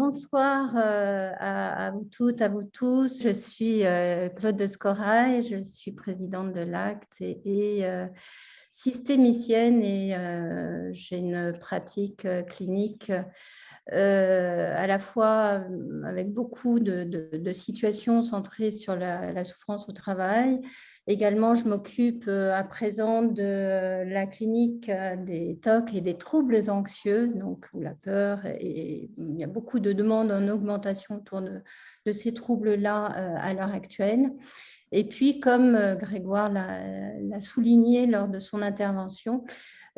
bonsoir à vous toutes, à vous tous. Je suis Claude de Scorail, je suis présidente de l'ACT et systémicienne et j'ai une pratique clinique à la fois avec beaucoup de situations centrées sur la souffrance au travail. Également, je m'occupe à présent de la clinique des TOC et des troubles anxieux, donc où la peur, et il y a beaucoup de demandes en augmentation autour de ces troubles-là à l'heure actuelle. Et puis, comme Grégoire l'a souligné lors de son intervention,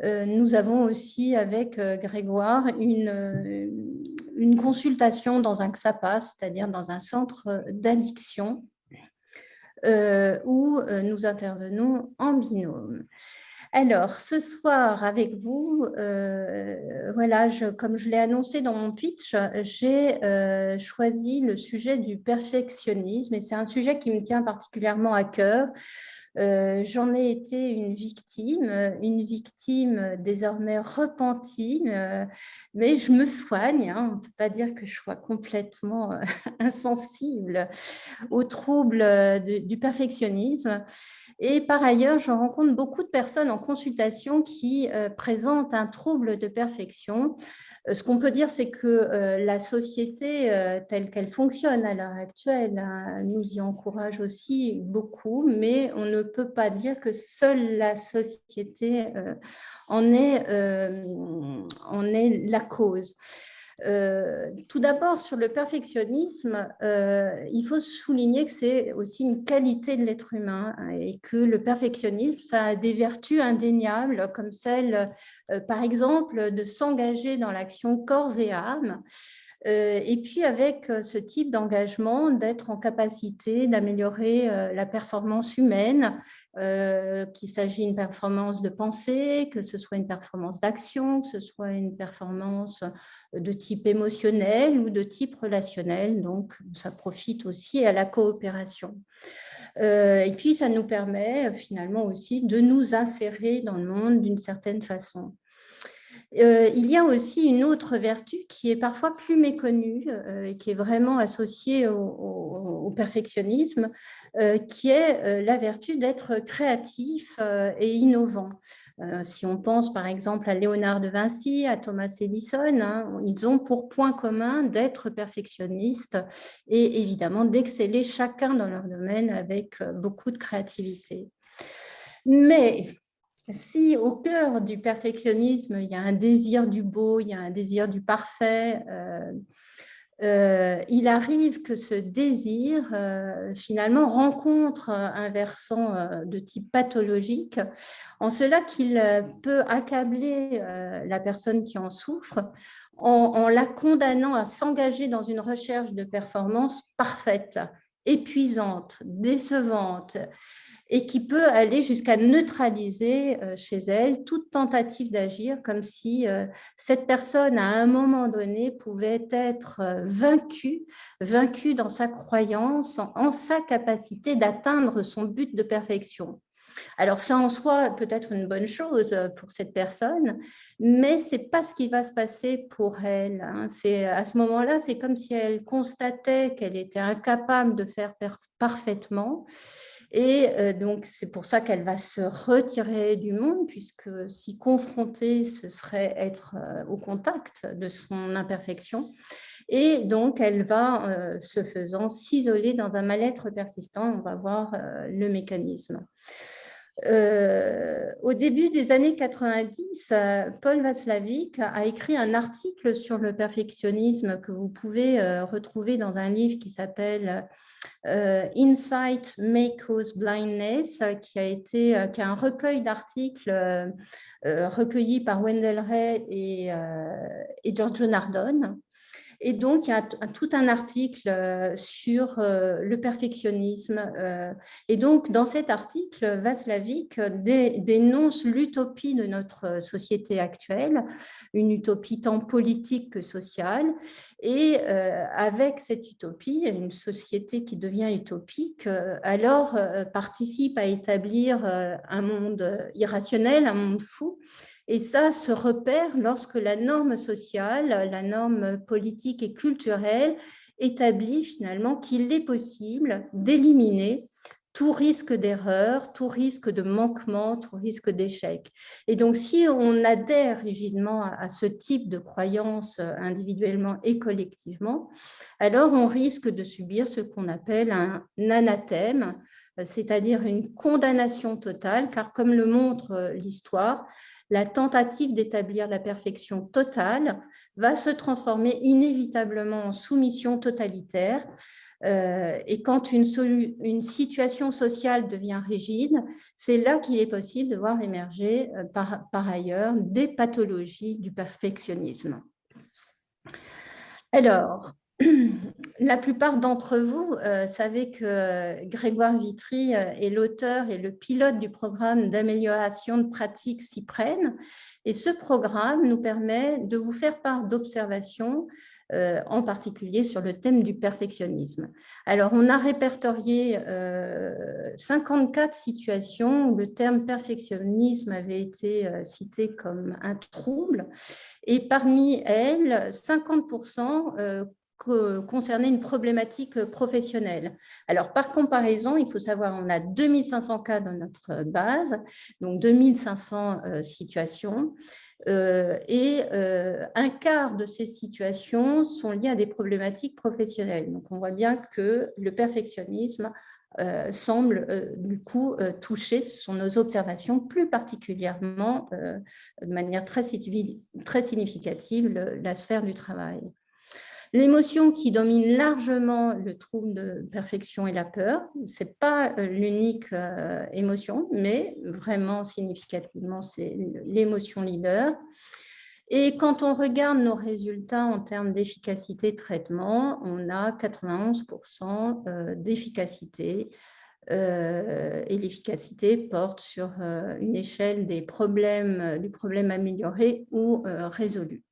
nous avons aussi avec Grégoire une consultation dans un XAPA, c'est-à-dire dans un centre d'addiction, où nous intervenons en binôme. Alors, ce soir, avec vous, voilà, comme je l'ai annoncé dans mon pitch, j'ai choisi le sujet du perfectionnisme et c'est un sujet qui me tient particulièrement à cœur. J'en ai été une victime désormais repentie, mais je me soigne, hein, on ne peut pas dire que je sois complètement insensible aux troubles du perfectionnisme. Et par ailleurs, je rencontre beaucoup de personnes en consultation qui présentent un trouble de perfection. Ce qu'on peut dire, c'est que la société telle qu'elle fonctionne à l'heure actuelle nous y encourage aussi beaucoup, mais on ne peut pas dire que seule la société en est la cause. Tout d'abord, sur le perfectionnisme, il faut souligner que c'est aussi une qualité de l'être humain et que le perfectionnisme, ça a des vertus indéniables comme celle, par exemple, de s'engager dans l'action corps et âme. Et puis avec ce type d'engagement, d'être en capacité d'améliorer la performance humaine, qu'il s'agit d'une performance de pensée, que ce soit une performance d'action, que ce soit une performance de type émotionnel ou de type relationnel. Donc, ça profite aussi à la coopération. Et puis, ça nous permet finalement aussi de nous insérer dans le monde d'une certaine façon. Il y a aussi une autre vertu qui est parfois plus méconnue et qui est vraiment associée au perfectionnisme, qui est la vertu d'être créatif et innovant. Si on pense par exemple à Léonard de Vinci, à Thomas Edison, hein, ils ont pour point commun d'être perfectionnistes et évidemment d'exceller chacun dans leur domaine avec beaucoup de créativité. Mais si au cœur du perfectionnisme, il y a un désir du beau, il y a un désir du parfait, il arrive que ce désir, finalement, rencontre un versant de type pathologique, en cela qu'il peut accabler la personne qui en souffre en la condamnant à s'engager dans une recherche de performance parfaite, épuisante, décevante, et qui peut aller jusqu'à neutraliser chez elle toute tentative d'agir, comme si cette personne, à un moment donné, pouvait être vaincue dans sa croyance, en sa capacité d'atteindre son but de perfection. Alors, ça en soi peut être une bonne chose pour cette personne, mais ce n'est pas ce qui va se passer pour elle. Hein. À ce moment-là, c'est comme si elle constatait qu'elle était incapable de faire parfaitement. Et donc, c'est pour ça qu'elle va se retirer du monde, puisque s'y confronter, ce serait être au contact de son imperfection. Et donc, elle va, ce faisant, s'isoler dans un mal-être persistant. On va voir le mécanisme. Au début des années 90, Paul Václavic a écrit un article sur le perfectionnisme que vous pouvez retrouver dans un livre qui s'appelle Insight May Cause Blindness, qui a un recueil d'articles recueillis par Wendell Ray et Giorgio Nardone. Et donc, il y a tout un article sur le perfectionnisme. Et donc, dans cet article, Václavic dénonce l'utopie de notre société actuelle, une utopie tant politique que sociale. Et avec cette utopie, une société qui devient utopique, alors participe à établir un monde irrationnel, un monde fou, Et ça se repère lorsque la norme sociale, la norme politique et culturelle établit finalement qu'il est possible d'éliminer tout risque d'erreur, tout risque de manquement, tout risque d'échec. Et donc, si on adhère rigidement à ce type de croyance individuellement et collectivement, alors on risque de subir ce qu'on appelle un anathème, c'est-à-dire une condamnation totale, car comme le montre l'histoire, la tentative d'établir la perfection totale va se transformer inévitablement en soumission totalitaire. Et quand une situation sociale devient rigide, c'est là qu'il est possible de voir émerger par ailleurs des pathologies du perfectionnisme. Alors, la plupart d'entre vous savez que Grégoire Vitry est l'auteur et le pilote du programme d'amélioration de pratiques CIPREN. Et ce programme nous permet de vous faire part d'observations, en particulier sur le thème du perfectionnisme. Alors, on a répertorié 54 situations où le terme perfectionnisme avait été cité comme un trouble. Et parmi elles, 50% concernaient une problématique professionnelle. Alors, par comparaison, il faut savoir qu'on a 2500 cas dans notre base, donc 2500 situations, et un quart de ces situations sont liées à des problématiques professionnelles. Donc, on voit bien que le perfectionnisme semble du coup toucher, ce sont nos observations, plus particulièrement de manière très significative, la sphère du travail. L'émotion qui domine largement le trouble de perfection est la peur. Ce n'est pas l'unique émotion, mais vraiment significativement, c'est l'émotion leader. Et quand on regarde nos résultats en termes d'efficacité de traitement, on a 91% d'efficacité. Et l'efficacité porte sur une échelle du problème amélioré ou résolu.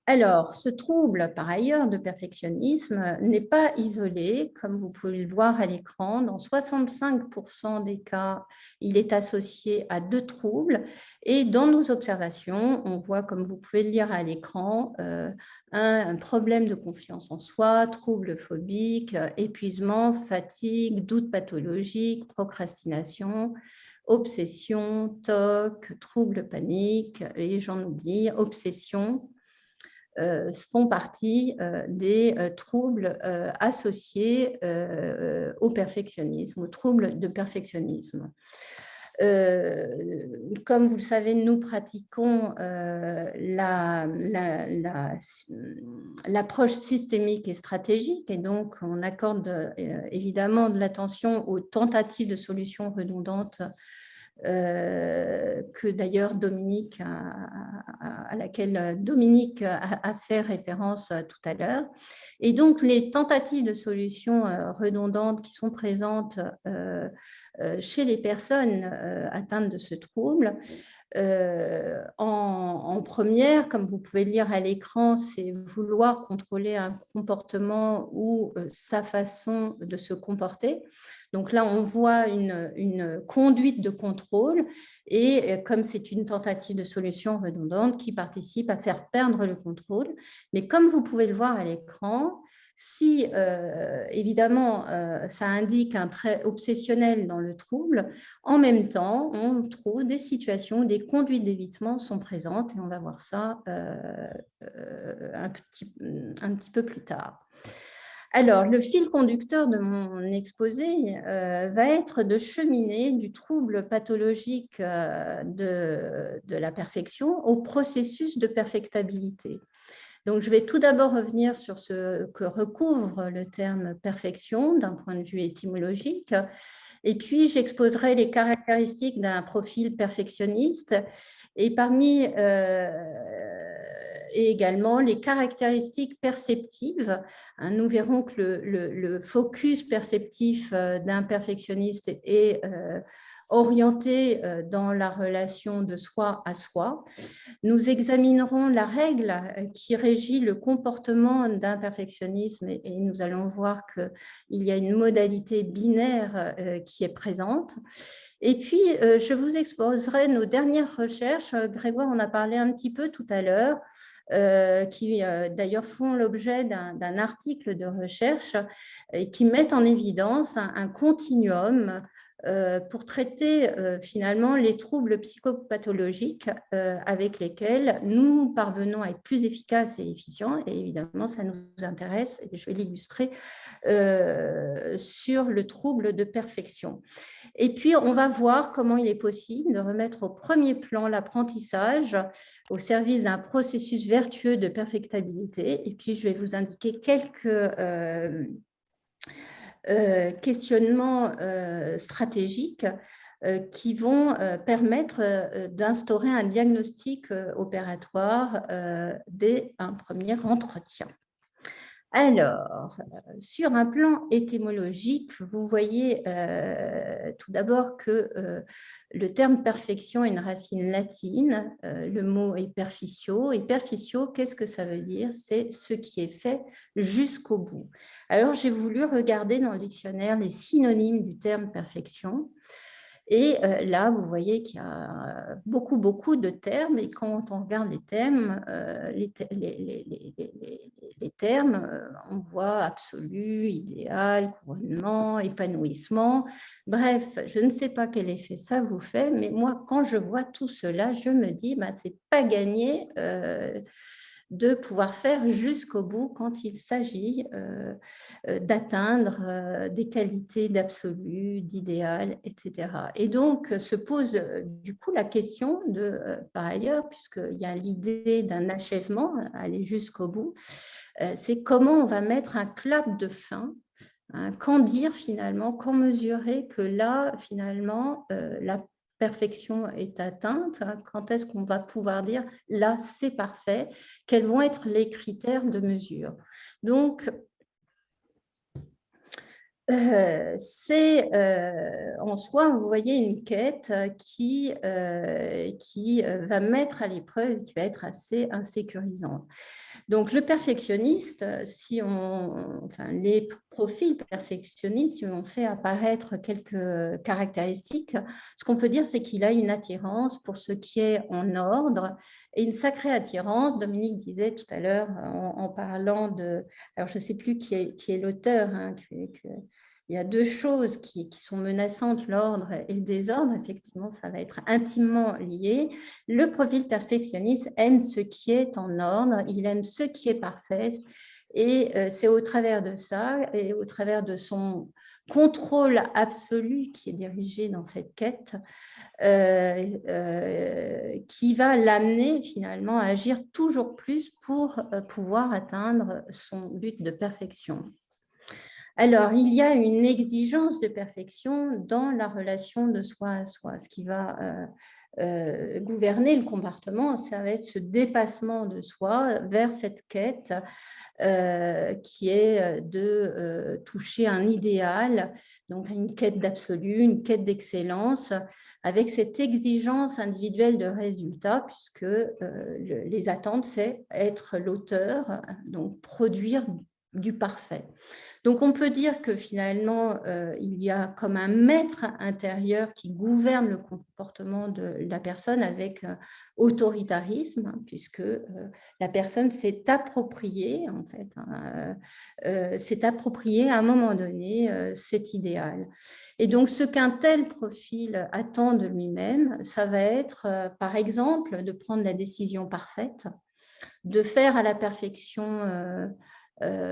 Alors, ce trouble, par ailleurs, de perfectionnisme n'est pas isolé, comme vous pouvez le voir à l'écran. Dans 65% des cas, il est associé à 2 troubles. Et dans nos observations, on voit, comme vous pouvez le lire à l'écran, un problème de confiance en soi, trouble phobique, épuisement, fatigue, doute pathologique, procrastination, obsession, TOC, trouble panique, et j'en oublie, obsession. Font partie des troubles associés au perfectionnisme, aux troubles de perfectionnisme. Comme vous le savez, nous pratiquons l'approche systémique et stratégique, et donc on accorde évidemment de l'attention aux tentatives de solutions redondantes que d'ailleurs Dominique à laquelle Dominique a fait référence tout à l'heure. Et donc, les tentatives de solutions redondantes qui sont présentes chez les personnes atteintes de ce trouble, en première, comme vous pouvez le lire à l'écran, c'est vouloir contrôler un comportement ou sa façon de se comporter. Donc là, on voit une conduite de contrôle et comme c'est une tentative de solution redondante qui participe à faire perdre le contrôle. Mais comme vous pouvez le voir à l'écran, si évidemment ça indique un trait obsessionnel dans le trouble, en même temps, on trouve des situations où des conduites d'évitement sont présentes et on va voir ça un petit peu plus tard. Alors, le fil conducteur de mon exposé va être de cheminer du trouble pathologique de la perfection au processus de perfectabilité. Donc, je vais tout d'abord revenir sur ce que recouvre le terme perfection d'un point de vue étymologique. Et puis, j'exposerai les caractéristiques d'un profil perfectionniste et et également les caractéristiques perceptives. Nous verrons que le focus perceptif d'un perfectionniste est orienté dans la relation de soi à soi. Nous examinerons la règle qui régit le comportement d'un perfectionnisme et nous allons voir qu'il y a une modalité binaire qui est présente. Et puis, je vous exposerai nos dernières recherches. Grégoire en a parlé un petit peu tout à l'heure, qui d'ailleurs font l'objet d'un article de recherche et qui mettent en évidence un continuum pour traiter finalement les troubles psychopathologiques avec lesquels nous parvenons à être plus efficaces et efficients. Et évidemment, ça nous intéresse, et je vais l'illustrer, sur le trouble de perfection. Et puis, on va voir comment il est possible de remettre au premier plan l'apprentissage au service d'un processus vertueux de perfectibilité. Et puis, je vais vous indiquer quelques questionnements stratégiques qui vont permettre d'instaurer un diagnostic opératoire dès un premier entretien. Alors, sur un plan étymologique, vous voyez tout d'abord que le terme perfection est une racine latine. Le mot est perficio. Et perficio, qu'est-ce que ça veut dire? C'est ce qui est fait jusqu'au bout. Alors, j'ai voulu regarder dans le dictionnaire les synonymes du terme perfection. Et là, vous voyez qu'il y a beaucoup de termes. Et quand on regarde les termes, les termes, on voit absolu, idéal, couronnement, épanouissement. Bref, je ne sais pas quel effet ça vous fait, mais moi, quand je vois tout cela, je me dis, bah, c'est pas gagné de pouvoir faire jusqu'au bout quand il s'agit d'atteindre des qualités d'absolu, d'idéal, etc. Et donc, se pose du coup la question de, par ailleurs, puisqu'il y a l'idée d'un achèvement, aller jusqu'au bout, c'est comment on va mettre un clap de fin. Quand dire finalement, quand mesurer que là, finalement, la perfection est atteinte, quand est-ce qu'on va pouvoir dire là, c'est parfait, quels vont être les critères de mesure. Donc, c'est en soi, vous voyez, une quête qui va mettre à l'épreuve, qui va être assez insécurisante. Donc, le perfectionniste, les profils perfectionnistes, si on fait apparaître quelques caractéristiques, ce qu'on peut dire, c'est qu'il a une attirance pour ce qui est en ordre et une sacrée attirance. Dominique disait tout à l'heure, en parlant de... Alors, je ne sais plus qui est l'auteur, hein, il y a deux choses qui sont menaçantes, l'ordre et le désordre. Effectivement, ça va être intimement lié. Le profil perfectionniste aime ce qui est en ordre, il aime ce qui est parfait. Et c'est au travers de ça et au travers de son contrôle absolu qui est dirigé dans cette quête qui va l'amener finalement à agir toujours plus pour pouvoir atteindre son but de perfection. Alors, il y a une exigence de perfection dans la relation de soi à soi. Ce qui va gouverner le comportement, ça va être ce dépassement de soi vers cette quête qui est de toucher un idéal, donc une quête d'absolu, une quête d'excellence, avec cette exigence individuelle de résultat, puisque les attentes, c'est être l'auteur, donc produire du parfait. Donc, on peut dire que finalement, il y a comme un maître intérieur qui gouverne le comportement de la personne avec autoritarisme, puisque la personne s'est appropriée, en fait, s'est appropriée à un moment donné cet idéal. Et donc, ce qu'un tel profil attend de lui-même, ça va être, par exemple, de prendre la décision parfaite, de faire à la perfection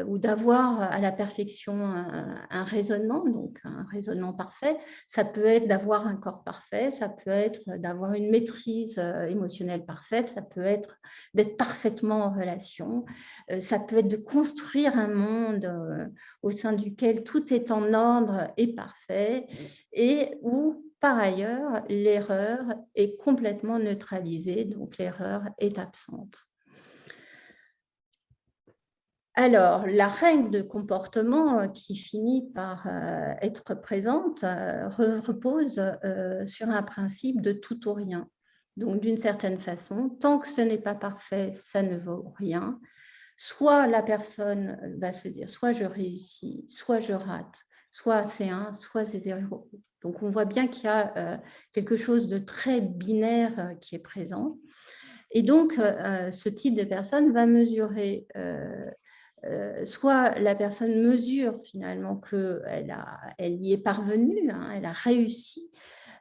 ou d'avoir à la perfection un raisonnement, donc un raisonnement parfait. Ça peut être d'avoir un corps parfait, ça peut être d'avoir une maîtrise émotionnelle parfaite, ça peut être d'être parfaitement en relation, ça peut être de construire un monde au sein duquel tout est en ordre et parfait, et où par ailleurs l'erreur est complètement neutralisée, donc l'erreur est absente. Alors, la règle de comportement qui finit par être présente repose sur un principe de tout ou rien. Donc, d'une certaine façon, tant que ce n'est pas parfait, ça ne vaut rien. Soit la personne va se dire, soit je réussis, soit je rate, soit c'est 1, soit c'est 0. Donc, on voit bien qu'il y a quelque chose de très binaire qui est présent. Et donc, ce type de personne va mesurer, soit la personne mesure finalement qu'elle y est parvenue, hein, elle a réussi,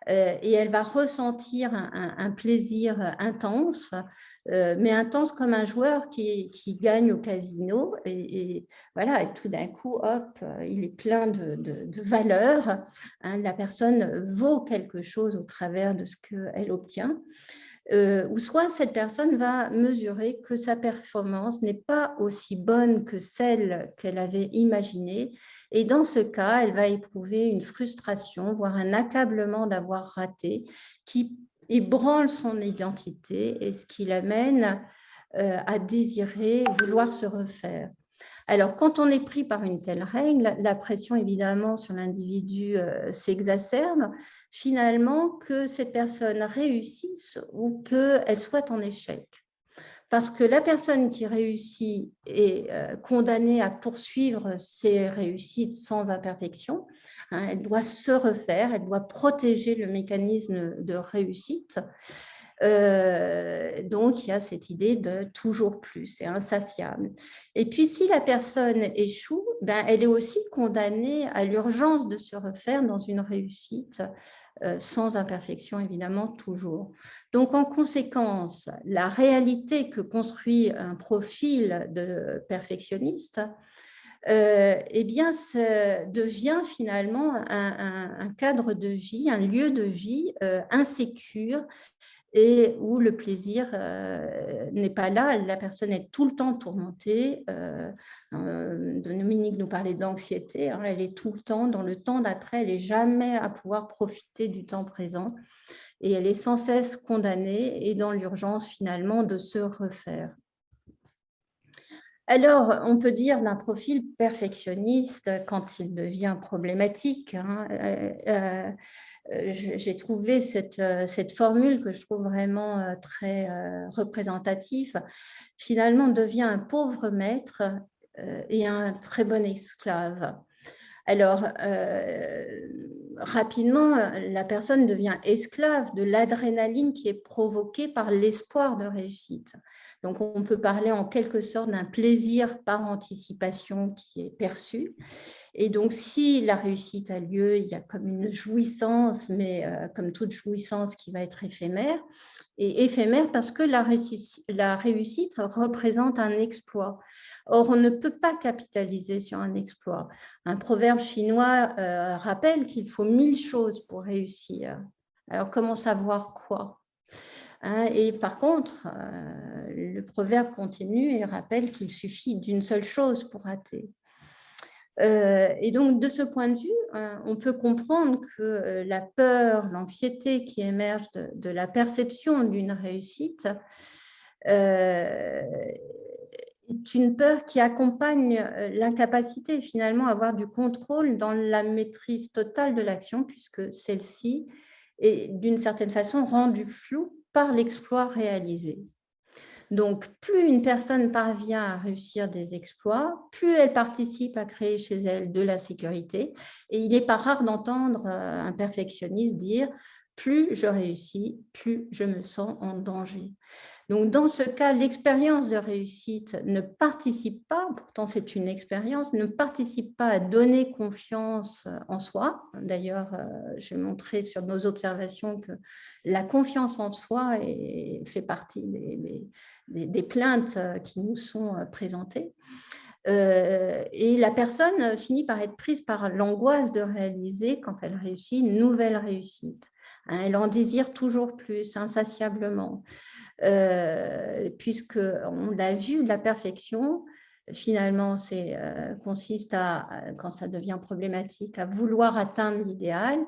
et elle va ressentir un plaisir intense, mais intense comme un joueur qui gagne au casino. Et voilà, et tout d'un coup, hop, il est plein de valeur. Hein, la personne vaut quelque chose au travers de ce qu'elle obtient. Ou soit cette personne va mesurer que sa performance n'est pas aussi bonne que celle qu'elle avait imaginée. Et dans ce cas, elle va éprouver une frustration, voire un accablement d'avoir raté, qui ébranle son identité et ce qui l'amène à désirer, vouloir se refaire. Alors, quand on est pris par une telle règle, la pression évidemment sur l'individu s'exacerbe, finalement que cette personne réussisse ou qu'elle soit en échec. Parce que la personne qui réussit est condamnée à poursuivre ses réussites sans imperfection. Hein, elle doit se refaire, elle doit protéger le mécanisme de réussite. Donc, il y a cette idée de toujours plus, c'est insatiable. Et puis, si la personne échoue, ben, elle est aussi condamnée à l'urgence de se refaire dans une réussite sans imperfection, évidemment, toujours. Donc, en conséquence, la réalité que construit un profil de perfectionniste, eh bien, ça devient finalement un cadre de vie, un lieu de vie insécure, et où le plaisir n'est pas là, la personne est tout le temps tourmentée. Dominique nous parlait d'anxiété, hein, elle est tout le temps, dans le temps d'après, elle n'est jamais à pouvoir profiter du temps présent et elle est sans cesse condamnée et dans l'urgence finalement de se refaire. Alors, on peut dire d'un profil perfectionniste quand il devient problématique. Hein, j'ai trouvé cette formule que je trouve vraiment très représentative. Finalement, on devient un pauvre maître et un très bon esclave. Alors, rapidement, la personne devient esclave de l'adrénaline qui est provoquée par l'espoir de réussite. Donc, on peut parler en quelque sorte d'un plaisir par anticipation qui est perçu. Et donc, si la réussite a lieu, il y a comme une jouissance, mais comme toute jouissance qui va être éphémère. Et éphémère parce que la réussite représente un exploit. Or, on ne peut pas capitaliser sur un exploit. Un proverbe chinois rappelle qu'il faut 1000 choses pour réussir. Alors, comment savoir quoi? Hein, et par contre, le proverbe continue et rappelle qu'il suffit d'une seule chose pour rater. Et donc, de ce point de vue, on peut comprendre que la peur, l'anxiété qui émerge de la perception d'une réussite est une peur qui accompagne l'incapacité finalement à avoir du contrôle dans la maîtrise totale de l'action, puisque celle-ci est d'une certaine façon rendue floue par l'exploit réalisé. Donc, plus une personne parvient à réussir des exploits, plus elle participe à créer chez elle de la sécurité. Et il n'est pas rare d'entendre un perfectionniste dire « plus je réussis, plus je me sens en danger ». Donc, dans ce cas, l'expérience de réussite ne participe pas, pourtant c'est une expérience, ne participe pas à donner confiance en soi. D'ailleurs, j'ai montré sur nos observations que la confiance en soi fait partie des plaintes qui nous sont présentées. Et la personne finit par être prise par l'angoisse de réaliser, quand elle réussit, une nouvelle réussite. Hein, elle en désire toujours plus, insatiablement. Puisqu'on l'a vu, la perfection, finalement, consiste à, quand ça devient problématique, à vouloir atteindre l'idéal,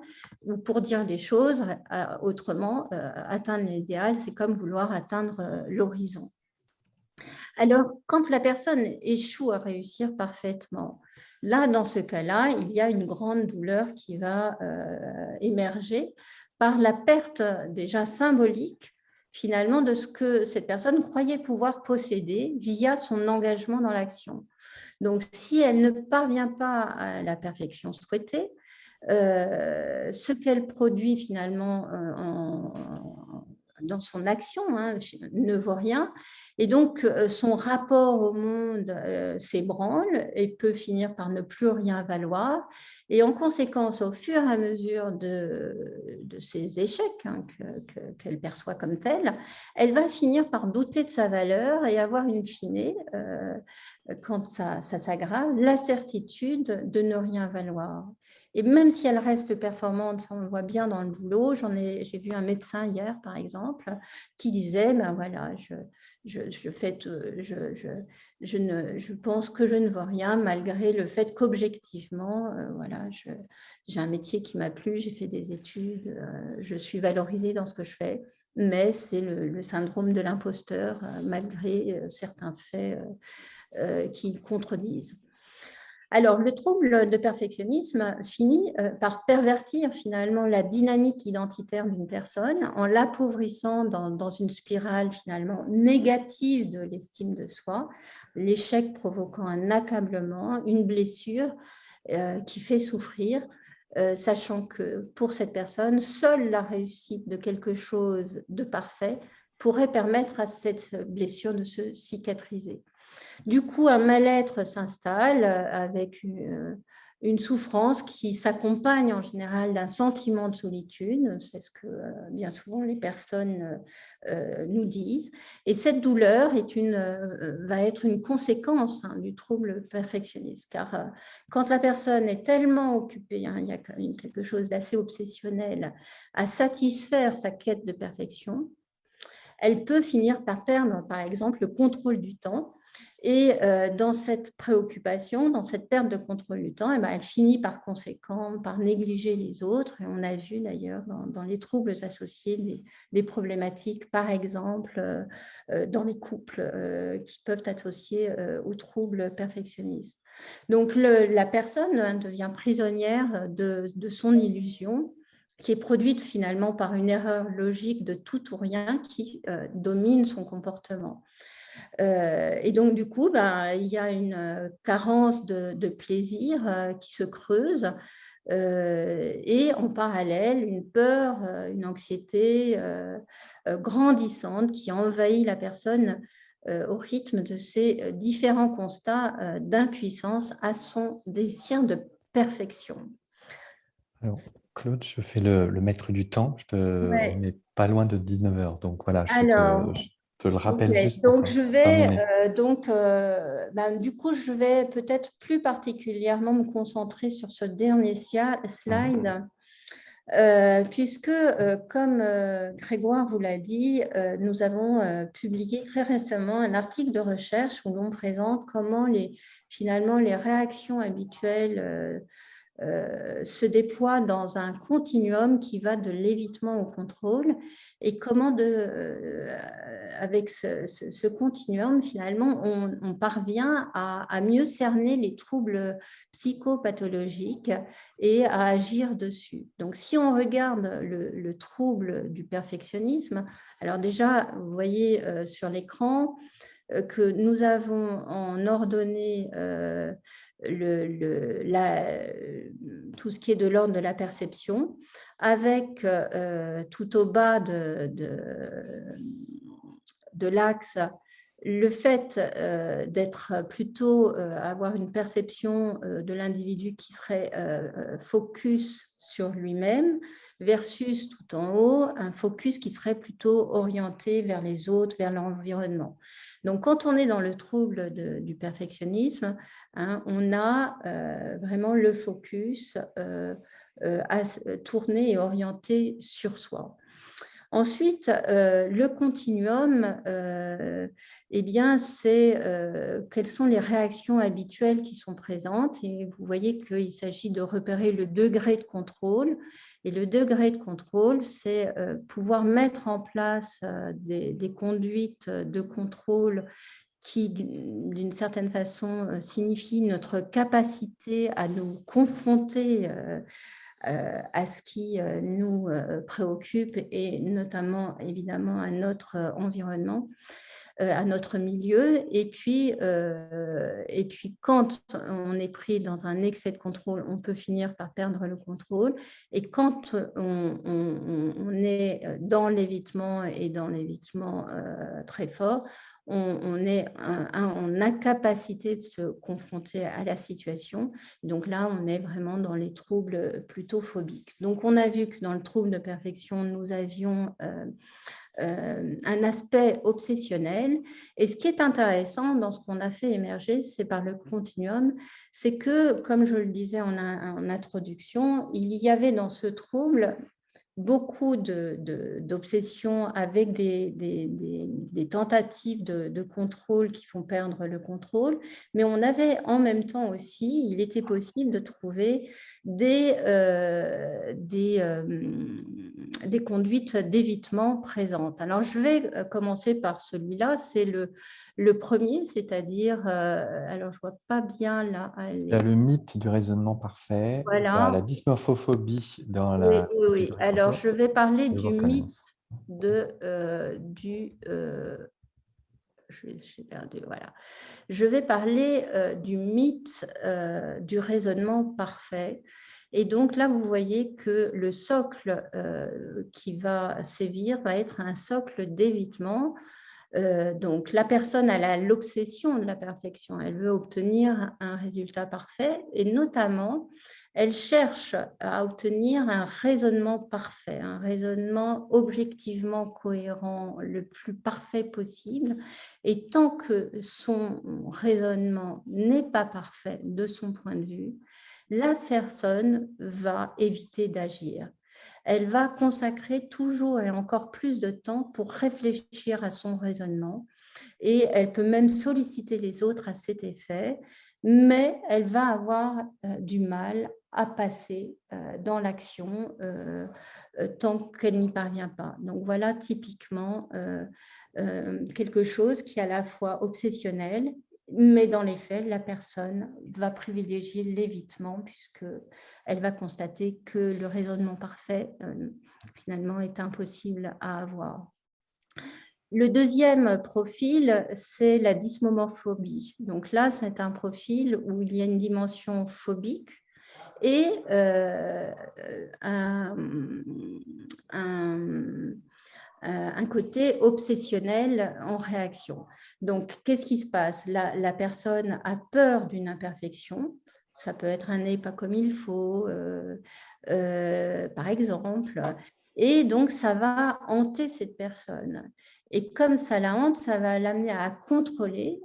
ou pour dire les choses autrement, atteindre l'idéal, c'est comme vouloir atteindre l'horizon. Alors, quand la personne échoue à réussir parfaitement, là, dans ce cas-là, il y a une grande douleur qui va émerger par la perte déjà symbolique finalement de ce que cette personne croyait pouvoir posséder via son engagement dans l'action. Donc, si elle ne parvient pas à la perfection souhaitée, ce qu'elle produit finalement dans son action, hein, ne vaut rien. Et donc, son rapport au monde s'ébranle et peut finir par ne plus rien valoir. Et en conséquence, au fur et à mesure de ses échecs, hein, qu'elle perçoit comme tels, elle va finir par douter de sa valeur et avoir in fine, quand ça s'aggrave, la certitude de ne rien valoir. Et même si elle reste performante, ça on le voit bien dans le boulot, j'ai vu un médecin hier, par exemple, qui disait, ben voilà, je pense que je ne vaux rien, malgré le fait qu'objectivement, voilà, j'ai un métier qui m'a plu, j'ai fait des études, je suis valorisée dans ce que je fais, mais c'est le syndrome de l'imposteur, malgré certains faits qui le contredisent. Alors, le trouble de perfectionnisme finit par pervertir finalement la dynamique identitaire d'une personne en l'appauvrissant dans une spirale finalement négative de l'estime de soi, l'échec provoquant un accablement, une blessure qui fait souffrir, sachant que pour cette personne, seule la réussite de quelque chose de parfait pourrait permettre à cette blessure de se cicatriser. Du coup, un mal-être s'installe avec une souffrance qui s'accompagne en général d'un sentiment de solitude. C'est ce que bien souvent les personnes nous disent. Et cette douleur va être une conséquence du trouble perfectionniste. Car quand la personne est tellement occupée, il y a quand même quelque chose d'assez obsessionnel, à satisfaire sa quête de perfection, elle peut finir par perdre, par exemple, le contrôle du temps. Et dans cette préoccupation, dans cette perte de contrôle du temps, elle finit par conséquent par négliger les autres. Et on a vu d'ailleurs dans les troubles associés des problématiques, par exemple, dans les couples qui peuvent être associés aux troubles perfectionnistes. Donc la personne devient prisonnière de son illusion, qui est produite finalement par une erreur logique de tout ou rien qui domine son comportement. Et donc, du coup, il y a une carence de plaisir qui se creuse et en parallèle, une peur, une anxiété grandissante qui envahit la personne au rythme de ces différents constats d'impuissance à son désir de perfection. Alors, Claude, je fais le maître du temps. On Ouais. n'est pas loin de 19 heures. Donc voilà, je Alors, te le ok, rappelle juste pour donc je vais terminer. du coup je vais peut-être plus particulièrement me concentrer sur ce dernier slide puisque comme Grégoire vous l'a dit, nous avons publié très récemment un article de recherche où l'on présente comment finalement les réactions habituelles se déploie dans un continuum qui va de l'évitement au contrôle et comment avec ce continuum, finalement, on parvient à mieux cerner les troubles psychopathologiques et à agir dessus. Donc, si on regarde le trouble du perfectionnisme, alors déjà, vous voyez sur l'écran que nous avons en ordonnée tout ce qui est de l'ordre de la perception, avec tout au bas de l'axe le fait d'être plutôt avoir une perception de l'individu qui serait focus sur lui-même versus tout en haut un focus qui serait plutôt orienté vers les autres, vers l'environnement. Donc quand on est dans le trouble du perfectionnisme, hein, on a vraiment le focus à tourner et orienté sur soi. Ensuite, le continuum, eh bien, c'est quelles sont les réactions habituelles qui sont présentes. Et vous voyez qu'il s'agit de repérer le degré de contrôle. Et le degré de contrôle, c'est pouvoir mettre en place des conduites de contrôle qui, d'une certaine façon, signifient notre capacité à nous confronter à ce qui nous préoccupe et notamment évidemment à notre environnement. à notre milieu. Et puis, quand on est pris dans un excès de contrôle, on peut finir par perdre le contrôle. Et quand on est dans l'évitement et dans l'évitement très fort, on est en incapacité de se confronter à la situation. Donc là, on est vraiment dans les troubles plutôt phobiques. Donc, on a vu que dans le trouble de perfection, nous avions un aspect obsessionnel. Et ce qui est intéressant dans ce qu'on a fait émerger, c'est par le continuum, c'est que, comme je le disais en introduction, il y avait dans ce trouble beaucoup d'obsessions avec des tentatives de contrôle qui font perdre le contrôle, mais on avait en même temps aussi, il était possible de trouver des conduites d'évitement présentes. Alors, je vais commencer par celui-là, c'est le premier, c'est-à-dire, alors je ne vois pas bien là. Il y a le mythe du raisonnement parfait, il y a la Voilà. dysmorphophobie dans Oui, la oui, oui. Alors, je vais parler du mythe j'ai perdu, voilà. Je vais parler du mythe du raisonnement parfait. Et donc là, vous voyez que le socle qui va sévir va être un socle d'évitement. Donc, la personne a l'obsession de la perfection. Elle veut obtenir un résultat parfait et notamment, elle cherche à obtenir un raisonnement parfait, un raisonnement objectivement cohérent, le plus parfait possible. Et tant que son raisonnement n'est pas parfait de son point de vue, la personne va éviter d'agir. Elle va consacrer toujours et encore plus de temps pour réfléchir à son raisonnement et elle peut même solliciter les autres à cet effet, mais elle va avoir du mal à passer dans l'action tant qu'elle n'y parvient pas. Donc voilà typiquement quelque chose qui est à la fois obsessionnel, mais dans les faits, la personne va privilégier l'évitement puisqu'elle va constater que le raisonnement parfait, finalement, est impossible à avoir. Le deuxième profil, c'est la dysmomorphobie. Donc là, c'est un profil où il y a une dimension phobique et un côté obsessionnel en réaction. Donc, qu'est-ce qui se passe? La personne a peur d'une imperfection. Ça peut être un nez pas comme il faut, par exemple. Et donc, ça va hanter cette personne. Et comme ça la hante, ça va l'amener à contrôler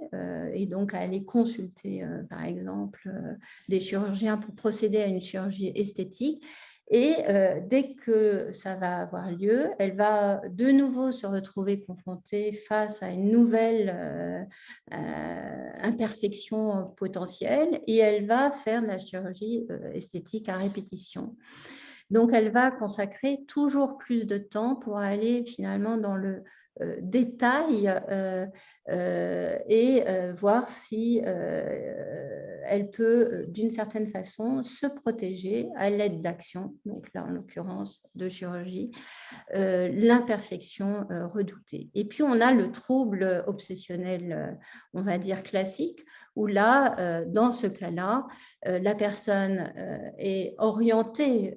et donc à aller consulter, par exemple, des chirurgiens pour procéder à une chirurgie esthétique. Et dès que ça va avoir lieu, elle va de nouveau se retrouver confrontée face à une nouvelle imperfection potentielle et elle va faire de la chirurgie esthétique à répétition. Donc, elle va consacrer toujours plus de temps pour aller finalement dans le détail et voir si elle peut, d'une certaine façon, se protéger à l'aide d'actions, donc là, en l'occurrence, de chirurgie, l'imperfection redoutée. Et puis, on a le trouble obsessionnel, on va dire classique, où là, dans ce cas-là, la personne est orientée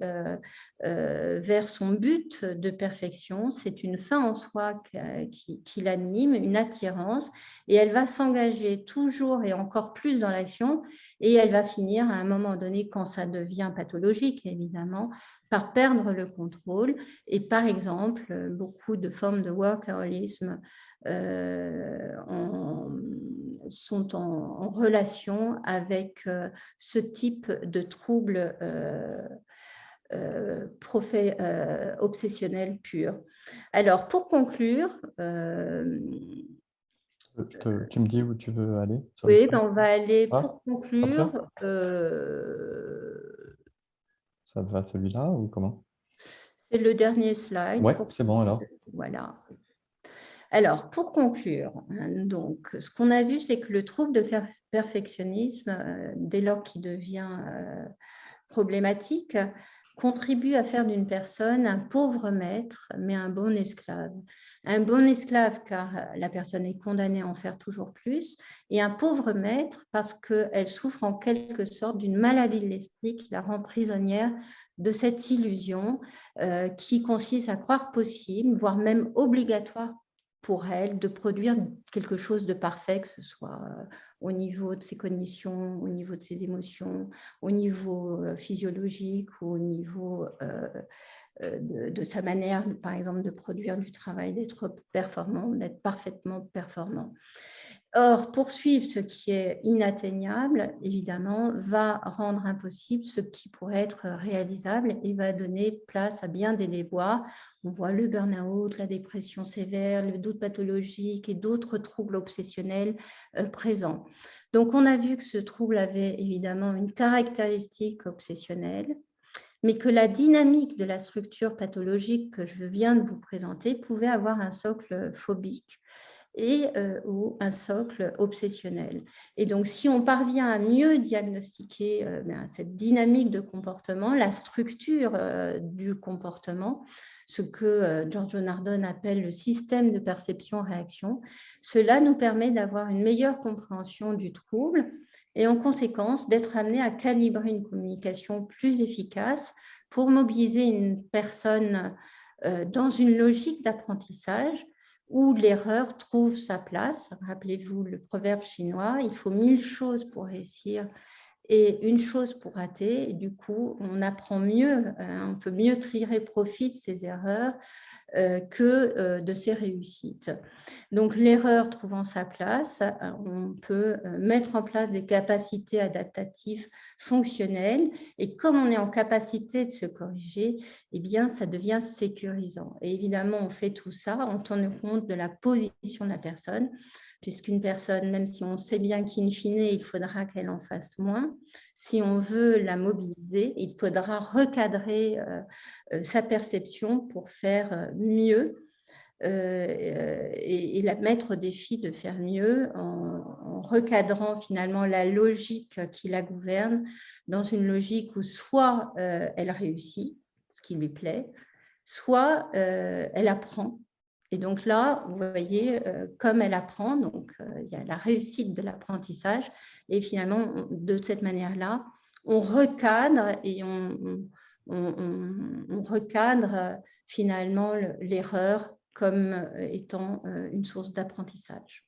vers son but de perfection. C'est une fin en soi qui l'anime, une attirance, et elle va s'engager toujours et encore plus dans l'action, et elle va finir à un moment donné, quand ça devient pathologique, évidemment, par perdre le contrôle. Et par exemple, beaucoup de formes de workaholisme sont en relation avec ce type de trouble obsessionnel pur. Alors, pour conclure, tu me dis où tu veux aller sur le oui, slide? on va aller Ah, pour hop là. conclure. Ça te va celui-là ou comment? C'est le dernier slide. Ouais, c'est bon alors. Voilà. Alors, pour conclure, donc, ce qu'on a vu, c'est que le trouble de perfectionnisme, dès lors qu'il devient problématique, contribue à faire d'une personne un pauvre maître, mais un bon esclave. Un bon esclave car la personne est condamnée à en faire toujours plus, et un pauvre maître parce qu'elle souffre en quelque sorte d'une maladie de l'esprit qui la rend prisonnière de cette illusion qui consiste à croire possible, voire même obligatoire pour elle, de produire quelque chose de parfait, que ce soit au niveau de ses cognitions, au niveau de ses émotions, au niveau physiologique ou au niveau de sa manière, par exemple, de produire du travail, d'être performant, d'être parfaitement performant. Or, poursuivre ce qui est inatteignable, évidemment, va rendre impossible ce qui pourrait être réalisable et va donner place à bien des déboires. On voit le burn-out, la dépression sévère, le doute pathologique et d'autres troubles obsessionnels présents. Donc, on a vu que ce trouble avait évidemment une caractéristique obsessionnelle, mais que la dynamique de la structure pathologique que je viens de vous présenter pouvait avoir un socle phobique et ou un socle obsessionnel. Et donc, si on parvient à mieux diagnostiquer cette dynamique de comportement, la structure du comportement, ce que Giorgio Nardone appelle le système de perception-réaction, cela nous permet d'avoir une meilleure compréhension du trouble et en conséquence d'être amené à calibrer une communication plus efficace pour mobiliser une personne dans une logique d'apprentissage où l'erreur trouve sa place. Rappelez-vous le proverbe chinois, il faut 1000 choses pour réussir et une chose pour rater. Et du coup, on apprend mieux, on peut mieux tirer profit de ses erreurs que de ses réussites. Donc, l'erreur trouvant sa place, on peut mettre en place des capacités adaptatives fonctionnelles et comme on est en capacité de se corriger, eh bien, ça devient sécurisant. Et évidemment, on fait tout ça en tenant compte de la position de la personne, puisqu'une personne, même si on sait bien qu'in fine, il faudra qu'elle en fasse moins, si on veut la mobiliser, il faudra recadrer sa perception pour faire mieux et la mettre au défi de faire mieux en recadrant finalement la logique qui la gouverne dans une logique où soit elle réussit, ce qui lui plaît, soit elle apprend. Et donc là, vous voyez, comme elle apprend, donc il y a la réussite de l'apprentissage et finalement, de cette manière-là, on recadre et on recadre finalement l'erreur comme étant une source d'apprentissage.